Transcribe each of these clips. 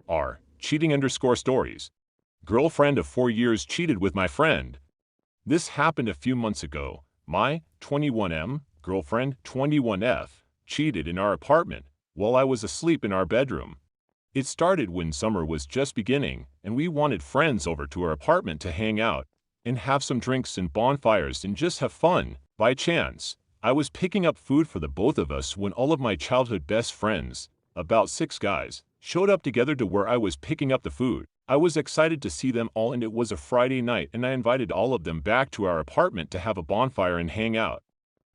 Cheating_stories. Girlfriend of 4 years cheated with my friend. This happened a few months ago. My 21M girlfriend 21F cheated in our apartment while I was asleep in our bedroom. It started when summer was just beginning and we wanted friends over to our apartment to hang out and have some drinks and bonfires and just have fun. By chance, I was picking up food for the both of us when all of my childhood best friends, about 6 guys, showed up together to where I was picking up the food. I was excited to see them all and it was a Friday night and I invited all of them back to our apartment to have a bonfire and hang out.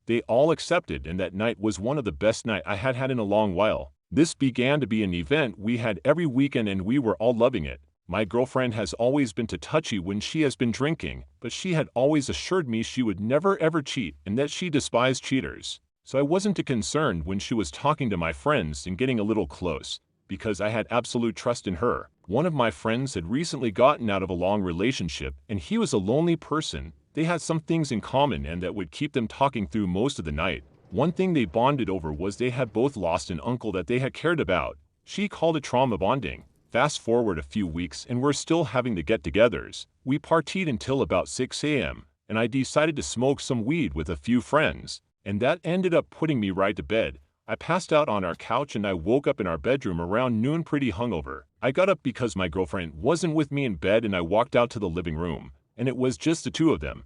They all accepted and that night was one of the best nights I had had in a long while. This began to be an event we had every weekend and we were all loving it. My girlfriend has always been too touchy when she has been drinking, but she had always assured me she would never ever cheat and that she despised cheaters. So I wasn't too concerned when she was talking to my friends and getting a little close, because I had absolute trust in her. One of my friends had recently gotten out of a long relationship and he was a lonely person. They had some things in common and that would keep them talking through most of the night. One thing they bonded over was they had both lost an uncle that they had cared about. She called it trauma bonding. Fast forward a few weeks and we're still having the get-togethers. We partied until about 6 a.m. and I decided to smoke some weed with a few friends, and that ended up putting me right to bed. I passed out on our couch and I woke up in our bedroom around noon pretty hungover. I got up because my girlfriend wasn't with me in bed and I walked out to the living room, and it was just the two of them.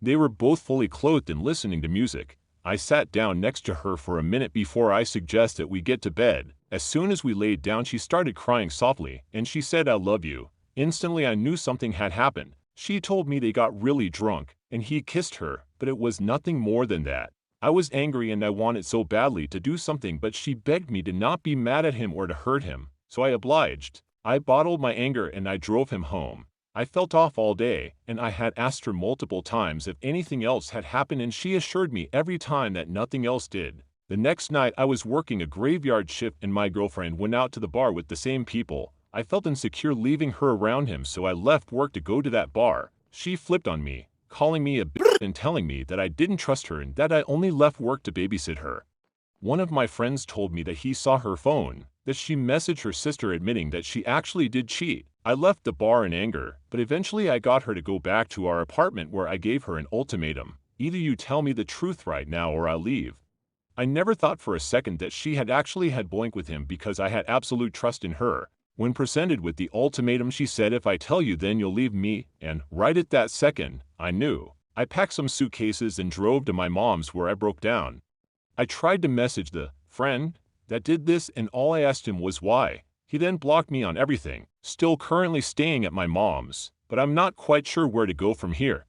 They were both fully clothed and listening to music. I sat down next to her for a minute before I suggested we get to bed. As soon as we laid down she started crying softly and she said I love you. Instantly I knew something had happened. She told me they got really drunk and he kissed her, but it was nothing more than that. I was angry and I wanted so badly to do something, but she begged me to not be mad at him or to hurt him, so I obliged. I bottled my anger and I drove him home. I felt off all day, and I had asked her multiple times if anything else had happened and she assured me every time that nothing else did. The next night I was working a graveyard shift and my girlfriend went out to the bar with the same people. I felt insecure leaving her around him, so I left work to go to that bar. She flipped on me, calling me a bitch and telling me that I didn't trust her and that I only left work to babysit her. One of my friends told me that he saw her phone, that she messaged her sister admitting that she actually did cheat. I left the bar in anger, but eventually I got her to go back to our apartment where I gave her an ultimatum. Either you tell me the truth right now or I'll leave. I never thought for a second that she had actually had blank with him because I had absolute trust in her. When presented with the ultimatum she said if I tell you then you'll leave me, and right at that second, I knew. I packed some suitcases and drove to my mom's where I broke down. I tried to message the friend that did this and all I asked him was why. He then blocked me on everything. Still currently staying at my mom's, but I'm not quite sure where to go from here.